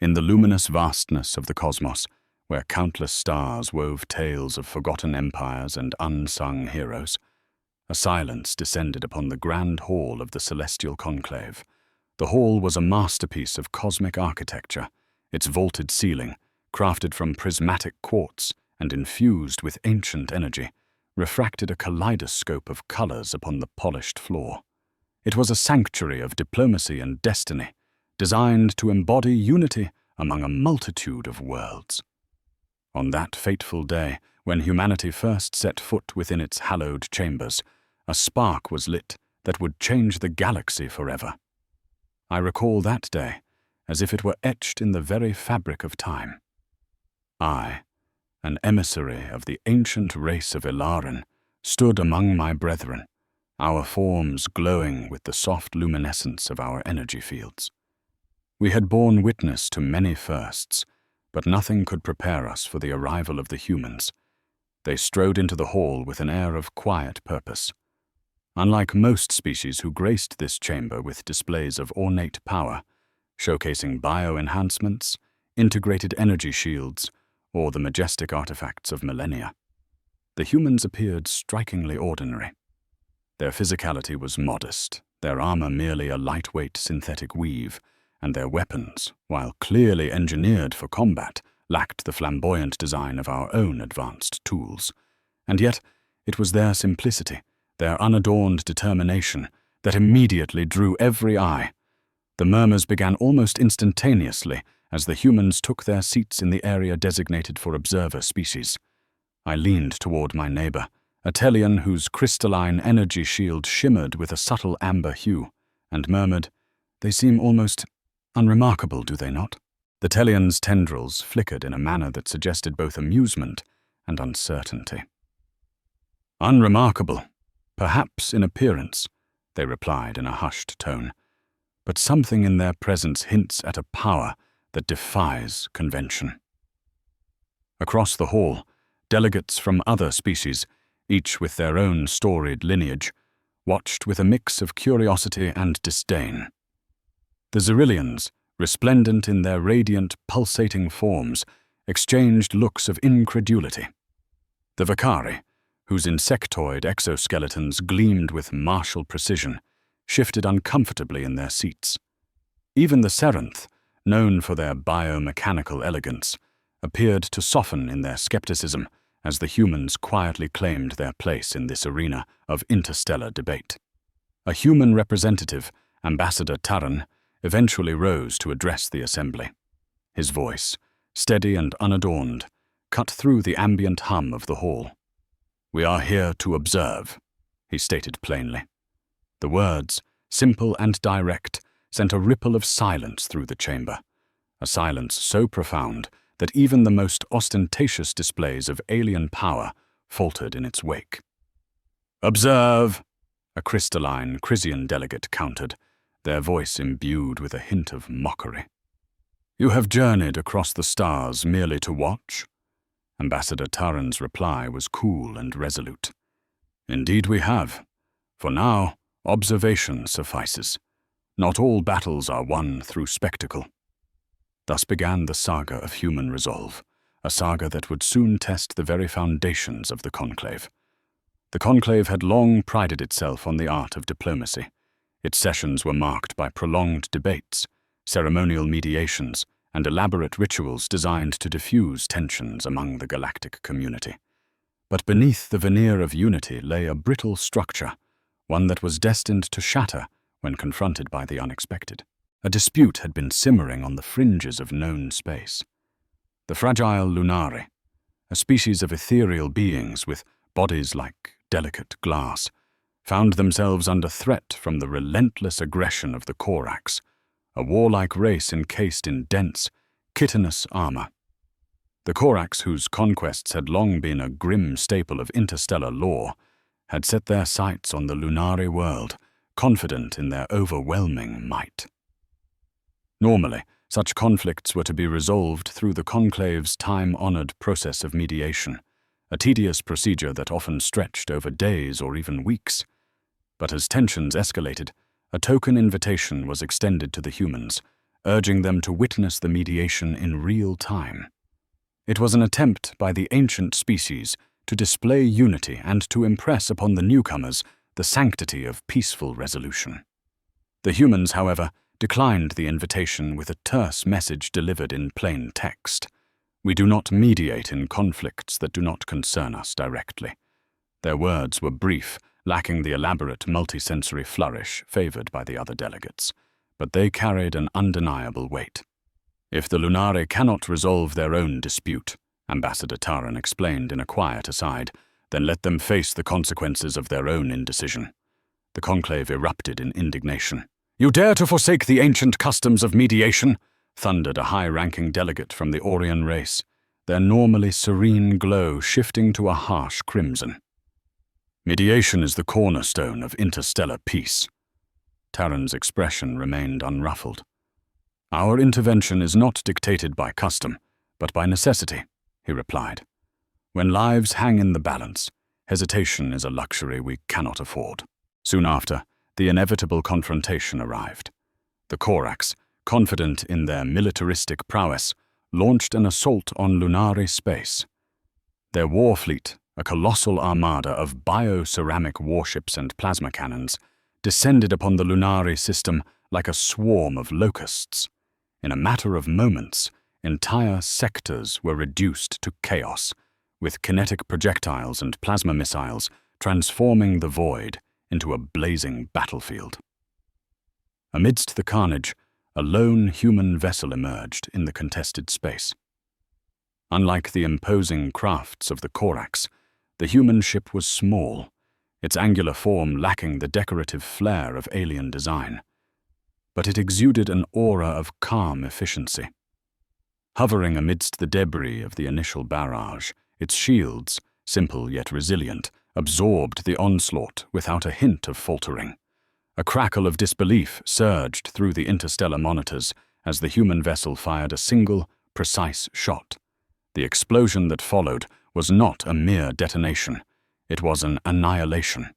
In the luminous vastness of the cosmos, where countless stars wove tales of forgotten empires and unsung heroes, a silence descended upon the grand hall of the celestial conclave. The hall was a masterpiece of cosmic architecture, its vaulted ceiling, crafted from prismatic quartz and infused with ancient energy, refracted a kaleidoscope of colors upon the polished floor. It was a sanctuary of diplomacy and destiny, designed to embody unity among a multitude of worlds. On that fateful day, when humanity first set foot within its hallowed chambers, a spark was lit that would change the galaxy forever. I recall that day as if it were etched in the very fabric of time. I, an emissary of the ancient race of Ilaran, stood among my brethren, our forms glowing with the soft luminescence of our energy fields. We had borne witness to many firsts, but nothing could prepare us for the arrival of the humans. They strode into the hall with an air of quiet purpose. Unlike most species who graced this chamber with displays of ornate power, showcasing bio-enhancements, integrated energy shields, or the majestic artifacts of millennia, the humans appeared strikingly ordinary. Their physicality was modest, their armor merely a lightweight synthetic weave, and their weapons, while clearly engineered for combat, lacked the flamboyant design of our own advanced tools. And yet, it was their simplicity, their unadorned determination, that immediately drew every eye. The murmurs began almost instantaneously as the humans took their seats in the area designated for observer species. I leaned toward my neighbor, a Telian whose crystalline energy shield shimmered with a subtle amber hue, and murmured, "They seem almost unremarkable, do they not?" The Telian's tendrils flickered in a manner that suggested both amusement and uncertainty. "Unremarkable, perhaps in appearance," they replied in a hushed tone, "but something in their presence hints at a power that defies convention." Across the hall, delegates from other species, each with their own storied lineage, watched with a mix of curiosity and disdain. The Xerillians, resplendent in their radiant, pulsating forms, exchanged looks of incredulity. The Vakari, whose insectoid exoskeletons gleamed with martial precision, shifted uncomfortably in their seats. Even the Serenth, known for their biomechanical elegance, appeared to soften in their skepticism as the humans quietly claimed their place in this arena of interstellar debate. A human representative, Ambassador Taran, eventually rose to address the assembly. His voice, steady and unadorned, cut through the ambient hum of the hall. "We are here to observe," he stated plainly. The words, simple and direct, sent a ripple of silence through the chamber, a silence so profound that even the most ostentatious displays of alien power faltered in its wake. "Observe," a crystalline Chrysian delegate countered, their voice imbued with a hint of mockery. "You have journeyed across the stars merely to watch?" Ambassador Taran's reply was cool and resolute. "Indeed we have. For now, observation suffices. Not all battles are won through spectacle." Thus began the saga of human resolve, a saga that would soon test the very foundations of the conclave. The conclave had long prided itself on the art of diplomacy. Its sessions were marked by prolonged debates, ceremonial mediations, and elaborate rituals designed to diffuse tensions among the galactic community. But beneath the veneer of unity lay a brittle structure, one that was destined to shatter when confronted by the unexpected. A dispute had been simmering on the fringes of known space. The fragile Lunari, a species of ethereal beings with bodies like delicate glass, found themselves under threat from the relentless aggression of the Corax, a warlike race encased in dense, chitinous armor. The Corax, whose conquests had long been a grim staple of interstellar lore, had set their sights on the Lunari world, confident in their overwhelming might. Normally, such conflicts were to be resolved through the conclave's time-honored process of mediation, a tedious procedure that often stretched over days or even weeks. But as tensions escalated, a token invitation was extended to the humans, urging them to witness the mediation in real time. It was an attempt by the ancient species to display unity and to impress upon the newcomers the sanctity of peaceful resolution. The humans, however, declined the invitation with a terse message delivered in plain text. We do not mediate in conflicts that do not concern us directly. Their words were brief, lacking the elaborate multisensory flourish favored by the other delegates, but they carried an undeniable weight. If the Lunari cannot resolve their own dispute, Ambassador Taran explained in a quiet aside, then let them face the consequences of their own indecision. The conclave erupted in indignation. "You dare to forsake the ancient customs of mediation?" thundered a high-ranking delegate from the Orion race, their normally serene glow shifting to a harsh crimson. "Mediation is the cornerstone of interstellar peace." Taran's expression remained unruffled. "Our intervention is not dictated by custom, but by necessity," he replied. "When lives hang in the balance, hesitation is a luxury we cannot afford." Soon after, the inevitable confrontation arrived. The Corax, confident in their militaristic prowess, launched an assault on Lunari space. Their war fleet, a colossal armada of bioceramic warships and plasma cannons, descended upon the Lunari system like a swarm of locusts. In a matter of moments, entire sectors were reduced to chaos, with kinetic projectiles and plasma missiles transforming the void into a blazing battlefield. Amidst the carnage, a lone human vessel emerged in the contested space. Unlike the imposing crafts of the Corax, the human ship was small, its angular form lacking the decorative flair of alien design. But it exuded an aura of calm efficiency. Hovering amidst the debris of the initial barrage, its shields, simple yet resilient, absorbed the onslaught without a hint of faltering. A crackle of disbelief surged through the interstellar monitors as the human vessel fired a single, precise shot. The explosion that followed was not a mere detonation. It was an annihilation.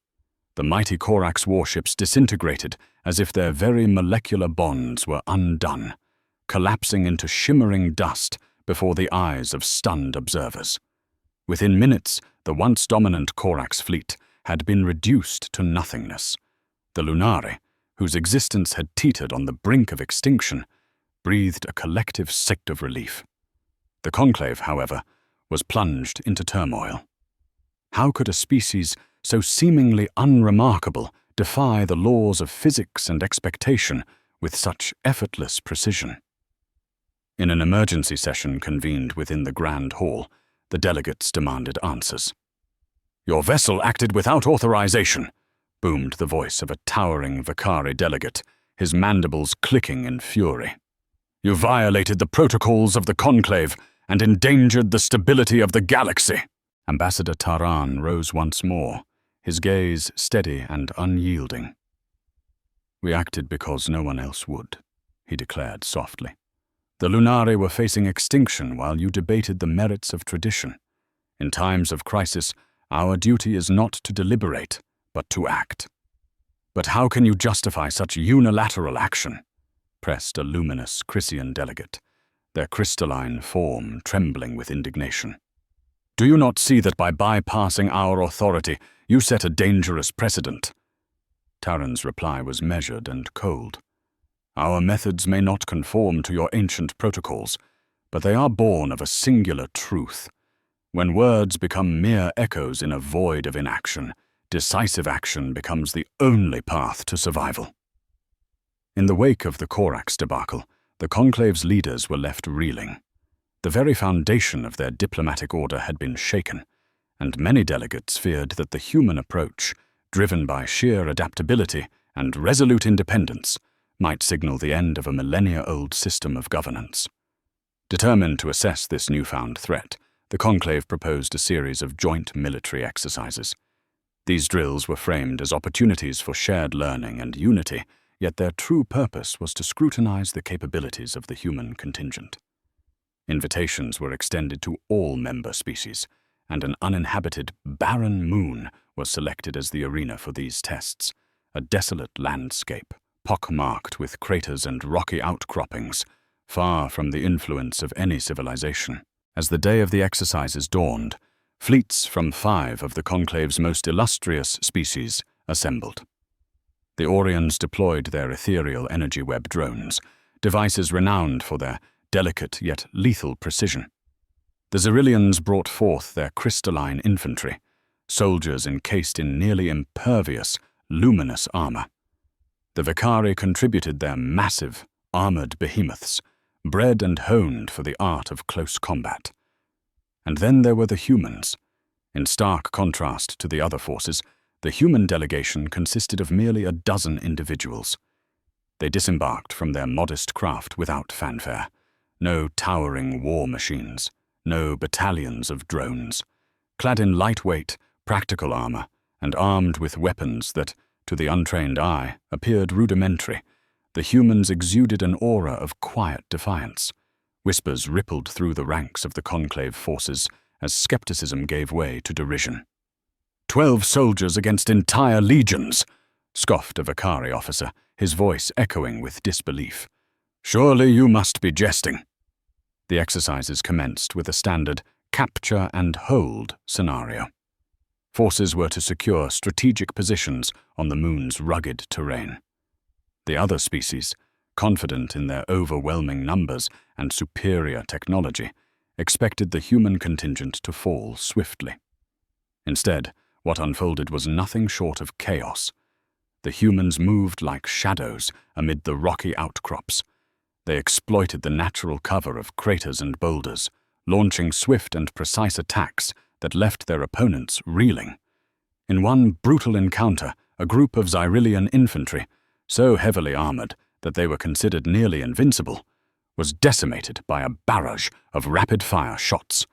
The mighty Corax warships disintegrated as if their very molecular bonds were undone, collapsing into shimmering dust before the eyes of stunned observers. Within minutes, the once dominant Corax fleet had been reduced to nothingness. The Lunari, whose existence had teetered on the brink of extinction, breathed a collective sigh of relief. The conclave, however, was plunged into turmoil. How could a species so seemingly unremarkable defy the laws of physics and expectation with such effortless precision? In an emergency session convened within the Grand Hall, the delegates demanded answers. "Your vessel acted without authorization," boomed the voice of a towering Vakari delegate, his mandibles clicking in fury. "You violated the protocols of the conclave and endangered the stability of the galaxy." Ambassador Taran rose once more, his gaze steady and unyielding. "We acted because no one else would," he declared softly. "The Lunari were facing extinction while you debated the merits of tradition. In times of crisis, our duty is not to deliberate, but to act." "But how can you justify such unilateral action?" pressed a luminous Chrysian delegate, their crystalline form trembling with indignation. "Do you not see that by bypassing our authority, you set a dangerous precedent?" Taran's reply was measured and cold. "Our methods may not conform to your ancient protocols, but they are born of a singular truth. When words become mere echoes in a void of inaction, decisive action becomes the only path to survival." In the wake of the Corax debacle, the conclave's leaders were left reeling. The very foundation of their diplomatic order had been shaken, and many delegates feared that the human approach, driven by sheer adaptability and resolute independence, might signal the end of a millennia-old system of governance. Determined to assess this newfound threat, the conclave proposed a series of joint military exercises. These drills were framed as opportunities for shared learning and unity, yet their true purpose was to scrutinize the capabilities of the human contingent. Invitations were extended to all member species, and an uninhabited, barren moon was selected as the arena for these tests, a desolate landscape, pockmarked with craters and rocky outcroppings, far from the influence of any civilization. As the day of the exercises dawned, fleets from 5 of the Conclave's most illustrious species assembled. The Orions deployed their ethereal energy web drones, devices renowned for their delicate yet lethal precision. The Xerillians brought forth their crystalline infantry, soldiers encased in nearly impervious, luminous armor. The Vicari contributed their massive, armored behemoths, bred and honed for the art of close combat. And then there were the humans. In stark contrast to the other forces, the human delegation consisted of merely a dozen individuals. They disembarked from their modest craft without fanfare. No towering war machines, no battalions of drones. Clad in lightweight, practical armor, and armed with weapons that, to the untrained eye, appeared rudimentary, the humans exuded an aura of quiet defiance. Whispers rippled through the ranks of the Conclave forces as skepticism gave way to derision. 12 soldiers against entire legions, scoffed a Vicari officer, his voice echoing with disbelief. Surely you must be jesting. The exercises commenced with a standard capture and hold scenario. Forces were to secure strategic positions on the moon's rugged terrain. The other species, confident in their overwhelming numbers and superior technology, expected the human contingent to fall swiftly. Instead, what unfolded was nothing short of chaos. The humans moved like shadows amid the rocky outcrops. They exploited the natural cover of craters and boulders, launching swift and precise attacks that left their opponents reeling. In one brutal encounter, a group of Xyrillian infantry, so heavily armored that they were considered nearly invincible, was decimated by a barrage of rapid-fire shots.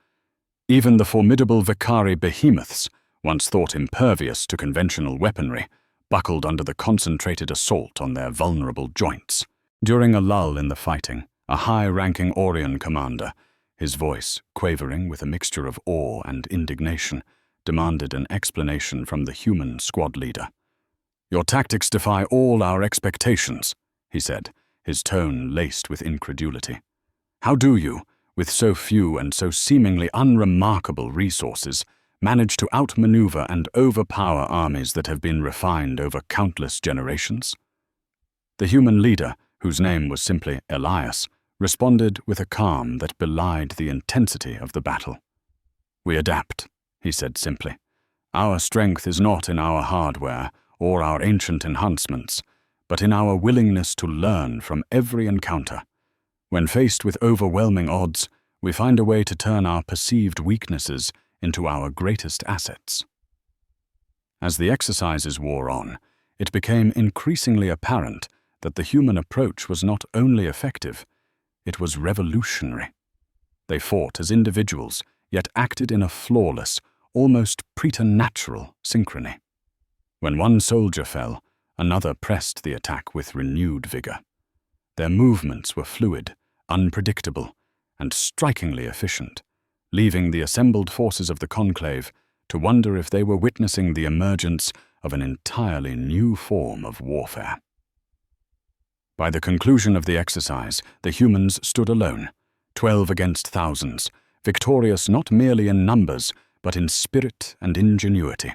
Even the formidable Vicari behemoths, once thought impervious to conventional weaponry, buckled under the concentrated assault on their vulnerable joints. During a lull in the fighting, a high-ranking Orion commander, his voice quavering with a mixture of awe and indignation, demanded an explanation from the human squad leader. "Your tactics defy all our expectations," he said, his tone laced with incredulity. "How do you, with so few and so seemingly unremarkable resources, manage to outmaneuver and overpower armies that have been refined over countless generations?" The human leader, whose name was simply Elias, responded with a calm that belied the intensity of the battle. "We adapt," he said simply. "Our strength is not in our hardware or our ancient enhancements, but in our willingness to learn from every encounter. When faced with overwhelming odds, we find a way to turn our perceived weaknesses into our greatest assets." As the exercises wore on, it became increasingly apparent that the human approach was not only effective, it was revolutionary. They fought as individuals, yet acted in a flawless, almost preternatural synchrony. When one soldier fell, another pressed the attack with renewed vigor. Their movements were fluid, unpredictable, and strikingly efficient, leaving the assembled forces of the Conclave to wonder if they were witnessing the emergence of an entirely new form of warfare. By the conclusion of the exercise, the humans stood alone, 12 against thousands, victorious not merely in numbers, but in spirit and ingenuity.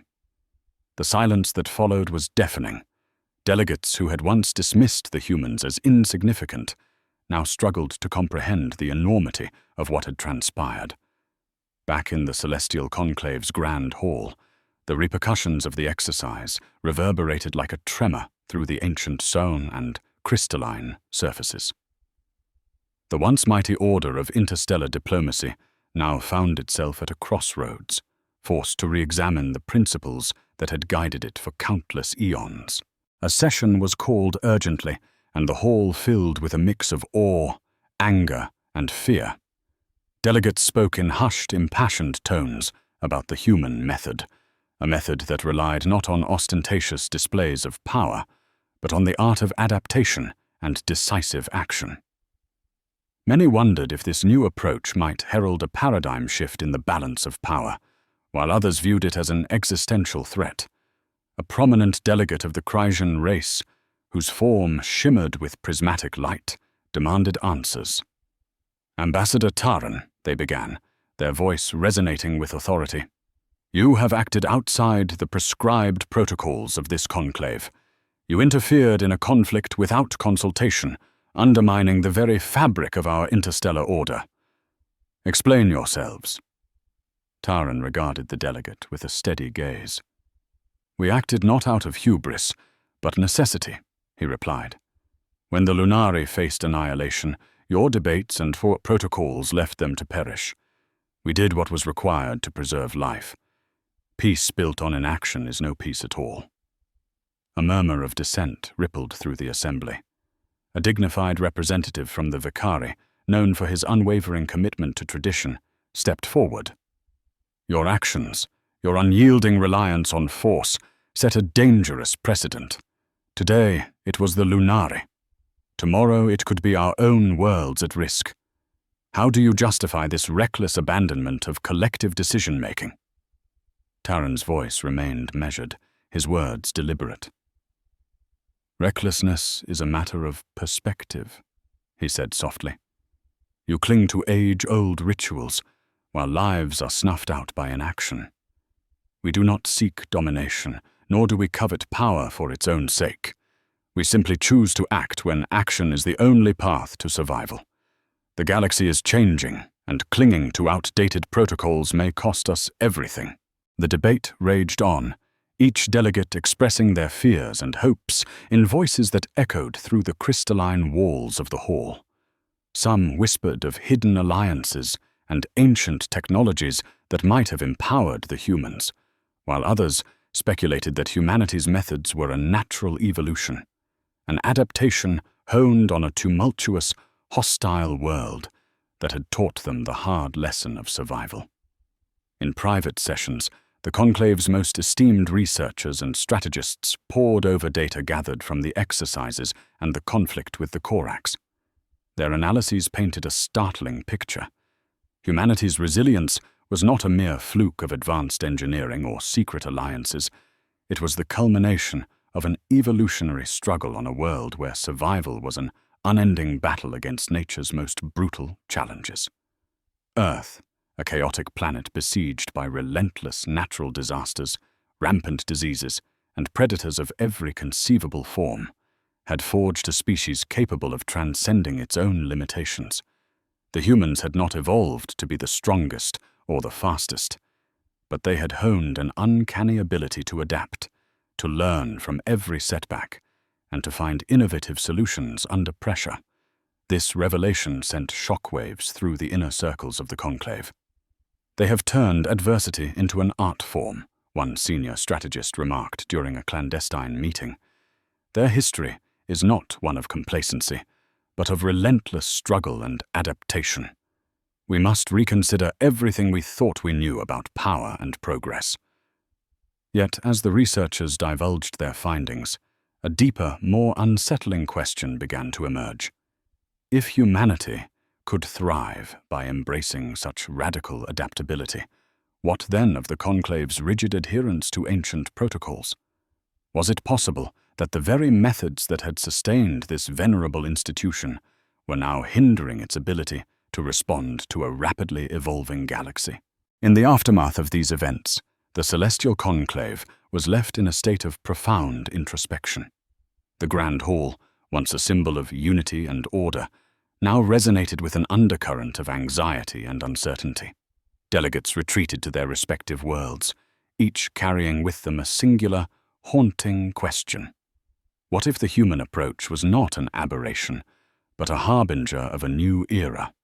The silence that followed was deafening. Delegates who had once dismissed the humans as insignificant now struggled to comprehend the enormity of what had transpired. Back in the Celestial Conclave's grand hall, the repercussions of the exercise reverberated like a tremor through the ancient stone and crystalline surfaces. The once mighty order of interstellar diplomacy now found itself at a crossroads, forced to re-examine the principles that had guided it for countless eons. A session was called urgently, and the hall filled with a mix of awe, anger, and fear. Delegates spoke in hushed, impassioned tones about the human method, a method that relied not on ostentatious displays of power, but on the art of adaptation and decisive action. Many wondered if this new approach might herald a paradigm shift in the balance of power, while others viewed it as an existential threat. A prominent delegate of the Krysian race, whose form shimmered with prismatic light, demanded answers. "Ambassador Taran," they began, their voice resonating with authority, "you have acted outside the prescribed protocols of this conclave. You interfered in a conflict without consultation, undermining the very fabric of our interstellar order. Explain yourselves." Taran regarded the delegate with a steady gaze. "We acted not out of hubris, but necessity," he replied. "When the Lunari faced annihilation, your debates and protocols left them to perish. We did what was required to preserve life. Peace built on inaction is no peace at all." A murmur of dissent rippled through the assembly. A dignified representative from the Vicari, known for his unwavering commitment to tradition, stepped forward. "Your actions, your unyielding reliance on force, set a dangerous precedent. Today, it was the Lunari. Tomorrow, it could be our own worlds at risk. How do you justify this reckless abandonment of collective decision-making?" Taran's voice remained measured, his words deliberate. "Recklessness is a matter of perspective," he said softly. "You cling to age-old rituals, while lives are snuffed out by inaction. We do not seek domination, nor do we covet power for its own sake. We simply choose to act when action is the only path to survival. The galaxy is changing, and clinging to outdated protocols may cost us everything." The debate raged on, each delegate expressing their fears and hopes in voices that echoed through the crystalline walls of the hall. Some whispered of hidden alliances and ancient technologies that might have empowered the humans, while others speculated that humanity's methods were a natural evolution, an adaptation honed on a tumultuous, hostile world that had taught them the hard lesson of survival. In private sessions, the conclave's most esteemed researchers and strategists pored over data gathered from the exercises and the conflict with the Corax. Their analyses painted a startling picture. Humanity's resilience was not a mere fluke of advanced engineering or secret alliances. It was the culmination of an evolutionary struggle on a world where survival was an unending battle against nature's most brutal challenges. Earth, a chaotic planet besieged by relentless natural disasters, rampant diseases, and predators of every conceivable form, had forged a species capable of transcending its own limitations. The humans had not evolved to be the strongest or the fastest, but they had honed an uncanny ability to adapt, to learn from every setback, and to find innovative solutions under pressure. This revelation sent shockwaves through the inner circles of the conclave. "They have turned adversity into an art form," one senior strategist remarked during a clandestine meeting. "Their history is not one of complacency, but of relentless struggle and adaptation. We must reconsider everything we thought we knew about power and progress." Yet, as the researchers divulged their findings, a deeper, more unsettling question began to emerge. If humanity could thrive by embracing such radical adaptability, what then of the conclave's rigid adherence to ancient protocols? Was it possible that the very methods that had sustained this venerable institution were now hindering its ability to respond to a rapidly evolving galaxy? In the aftermath of these events, the celestial conclave was left in a state of profound introspection. The Grand Hall, once a symbol of unity and order, now resonated with an undercurrent of anxiety and uncertainty. Delegates retreated to their respective worlds, each carrying with them a singular, haunting question. What if the human approach was not an aberration, but a harbinger of a new era?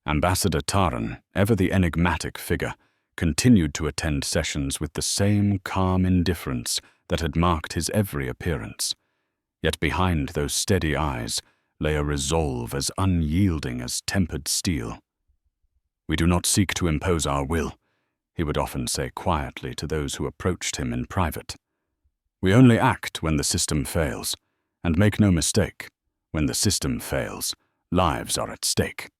Ambassador Taran, ever the enigmatic figure, continued to attend sessions with the same calm indifference that had marked his every appearance. Yet behind those steady eyes lay a resolve as unyielding as tempered steel. "We do not seek to impose our will," he would often say quietly to those who approached him in private. "We only act when the system fails, and make no mistake, when the system fails, lives are at stake."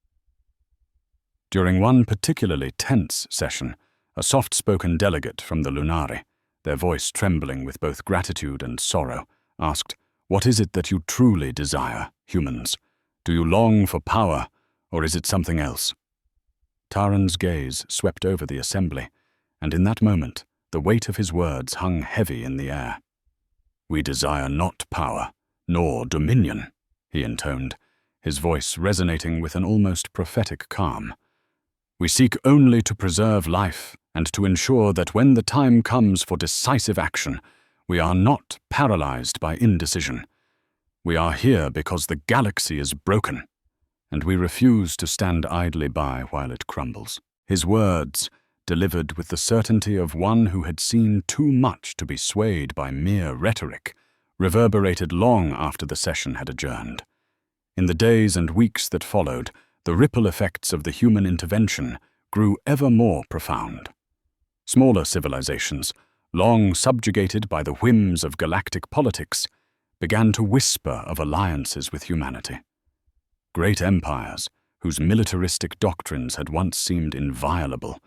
During one particularly tense session, a soft-spoken delegate from the Lunari, their voice trembling with both gratitude and sorrow, asked, What is it that you truly desire, humans? Do you long for power, or is it something else? Taran's gaze swept over the assembly, and in that moment, the weight of his words hung heavy in the air. We desire not power, nor dominion, he intoned, his voice resonating with an almost prophetic calm. We seek only to preserve life and to ensure that when the time comes for decisive action, we are not paralyzed by indecision. We are here because the galaxy is broken, and we refuse to stand idly by while it crumbles. His words, delivered with the certainty of one who had seen too much to be swayed by mere rhetoric, reverberated long after the session had adjourned. In the days and weeks that followed, the ripple effects of the human intervention grew ever more profound. Smaller civilizations, long subjugated by the whims of galactic politics, began to whisper of alliances with humanity. Great empires, whose militaristic doctrines had once seemed inviolable,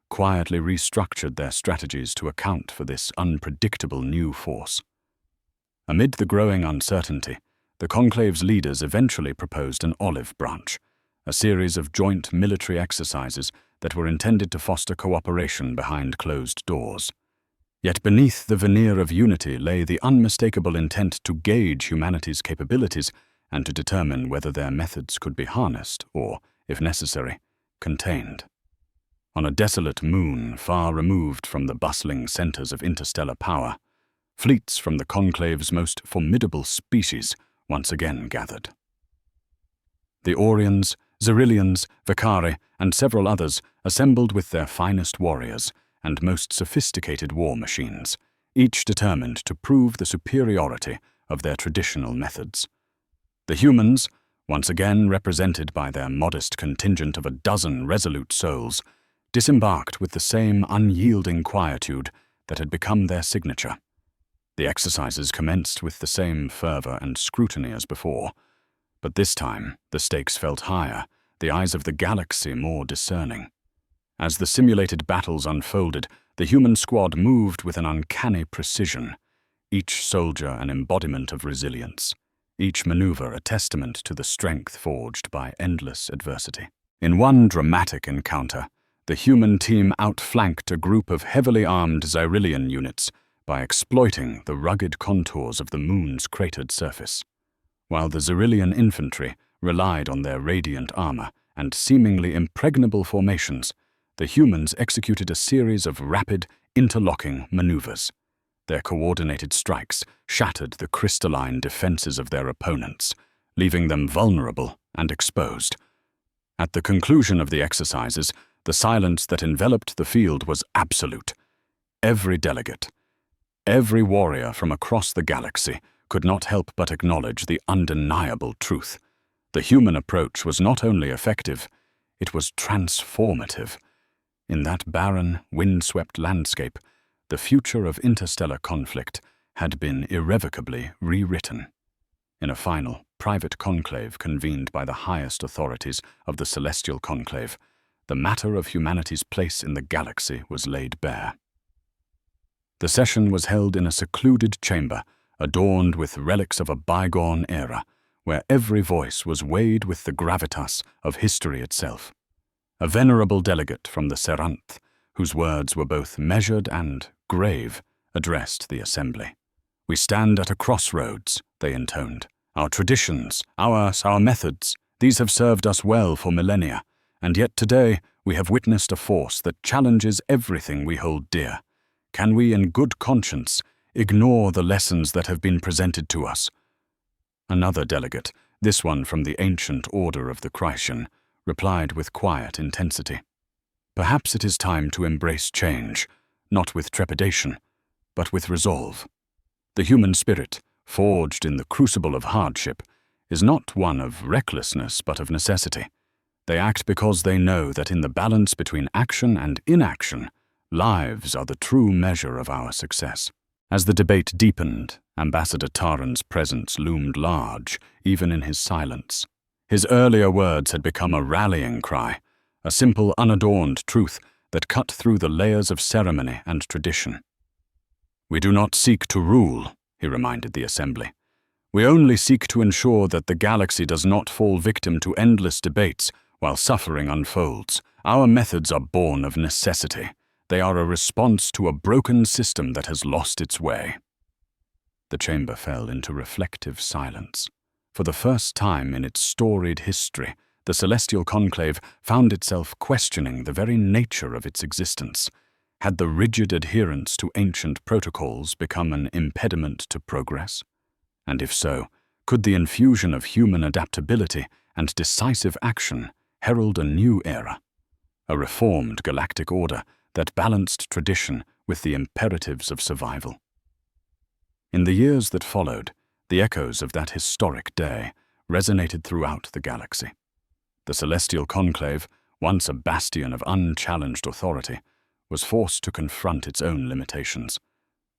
quietly restructured their strategies to account for this unpredictable new force. Amid the growing uncertainty, the conclave's leaders eventually proposed an olive branch, a series of joint military exercises that were intended to foster cooperation behind closed doors. Yet beneath the veneer of unity lay the unmistakable intent to gauge humanity's capabilities and to determine whether their methods could be harnessed or, if necessary, contained. On a desolate moon far removed from the bustling centers of interstellar power, fleets from the conclave's most formidable species once again gathered. The Orions, Xerillians, Vicari, and several others assembled with their finest warriors and most sophisticated war machines, each determined to prove the superiority of their traditional methods. The humans, once again represented by their modest contingent of a dozen resolute souls, disembarked with the same unyielding quietude that had become their signature. The exercises commenced with the same fervor and scrutiny as before, but this time the stakes felt higher, the eyes of the galaxy more discerning. As the simulated battles unfolded, the human squad moved with an uncanny precision, each soldier an embodiment of resilience, each maneuver a testament to the strength forged by endless adversity. In one dramatic encounter, the human team outflanked a group of heavily armed Xyrillian units by exploiting the rugged contours of the moon's cratered surface, while the Xyrillian infantry relied on their radiant armor and seemingly impregnable formations. The humans executed a series of rapid, interlocking maneuvers. Their coordinated strikes shattered the crystalline defenses of their opponents, leaving them vulnerable and exposed. At the conclusion of the exercises, the silence that enveloped the field was absolute. Every delegate, every warrior from across the galaxy could not help but acknowledge the undeniable truth. The human approach was not only effective, it was transformative. In that barren, windswept landscape, the future of interstellar conflict had been irrevocably rewritten. In a final, private conclave convened by the highest authorities of the Celestial Conclave, the matter of humanity's place in the galaxy was laid bare. The session was held in a secluded chamber, adorned with relics of a bygone era, where every voice was weighed with the gravitas of history itself. A venerable delegate from the Seranth, whose words were both measured and grave, addressed the assembly. "We stand at a crossroads," they intoned. "Our traditions, our methods, these have served us well for millennia, and yet today we have witnessed a force that challenges everything we hold dear. Can we, in good conscience, ignore the lessons that have been presented to us?" Another delegate, this one from the ancient order of the Chrysian, replied with quiet intensity. "Perhaps it is time to embrace change, not with trepidation, but with resolve. The human spirit, forged in the crucible of hardship, is not one of recklessness but of necessity. They act because they know that in the balance between action and inaction, lives are the true measure of our success." As the debate deepened, Ambassador Taran's presence loomed large, even in his silence. His earlier words had become a rallying cry, a simple, unadorned truth that cut through the layers of ceremony and tradition. "We do not seek to rule," he reminded the assembly. We only seek to ensure that the galaxy does not fall victim to endless debates while suffering unfolds. Our methods are born of necessity. They are a response to a broken system that has lost its way." The chamber fell into reflective silence. For the first time in its storied history, the celestial conclave found itself questioning the very nature of its existence. Had the rigid adherence to ancient protocols become an impediment to progress? And if so, could the infusion of human adaptability and decisive action herald a new era, a reformed galactic order that balanced tradition with the imperatives of survival? In the years that followed, the echoes of that historic day resonated throughout the galaxy. The celestial conclave, once a bastion of unchallenged authority, was forced to confront its own limitations.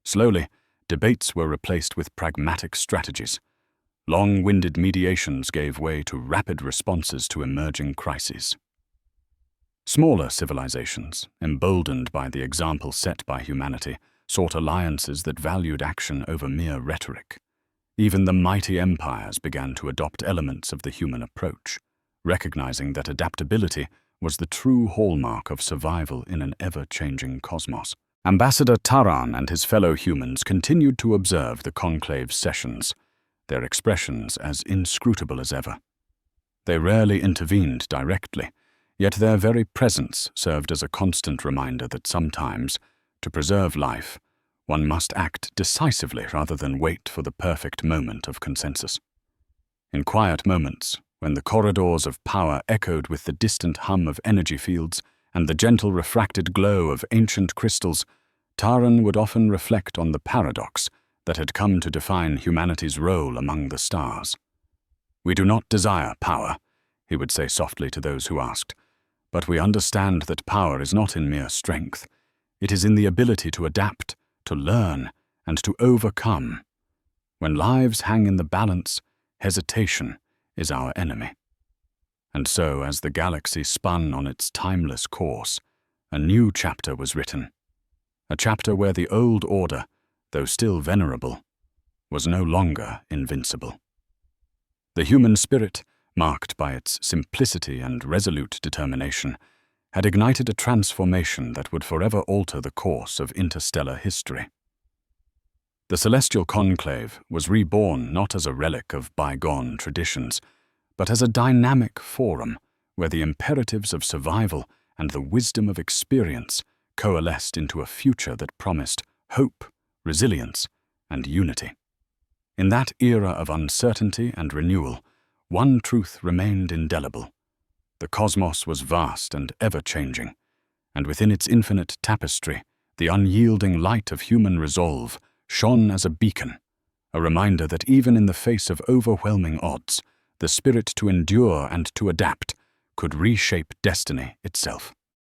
Slowly, debates were replaced with pragmatic strategies. Long-winded mediations gave way to rapid responses to emerging crises. Smaller civilizations, emboldened by the example set by humanity, sought alliances that valued action over mere rhetoric. Even the mighty empires began to adopt elements of the human approach, recognizing that adaptability was the true hallmark of survival in an ever-changing cosmos. Ambassador Taran and his fellow humans continued to observe the conclave's sessions, their expressions as inscrutable as ever. They rarely intervened directly, yet their very presence served as a constant reminder that sometimes, to preserve life, one must act decisively rather than wait for the perfect moment of consensus. In quiet moments, when the corridors of power echoed with the distant hum of energy fields and the gentle refracted glow of ancient crystals, Taran would often reflect on the paradox that had come to define humanity's role among the stars. "We do not desire power," he would say softly to those who asked, "but we understand that power is not in mere strength. It is in the ability to adapt, to learn, and to overcome. When lives hang in the balance, hesitation is our enemy." And so, as the galaxy spun on its timeless course, a new chapter was written. A chapter where the old order, though still venerable, was no longer invincible. The human spirit, marked by its simplicity and resolute determination, had ignited a transformation that would forever alter the course of interstellar history. The celestial conclave was reborn not as a relic of bygone traditions, but as a dynamic forum where the imperatives of survival and the wisdom of experience coalesced into a future that promised hope, resilience, and unity. In that era of uncertainty and renewal, one truth remained indelible. The cosmos was vast and ever-changing, and within its infinite tapestry, the unyielding light of human resolve shone as a beacon, a reminder that even in the face of overwhelming odds, the spirit to endure and to adapt could reshape destiny itself.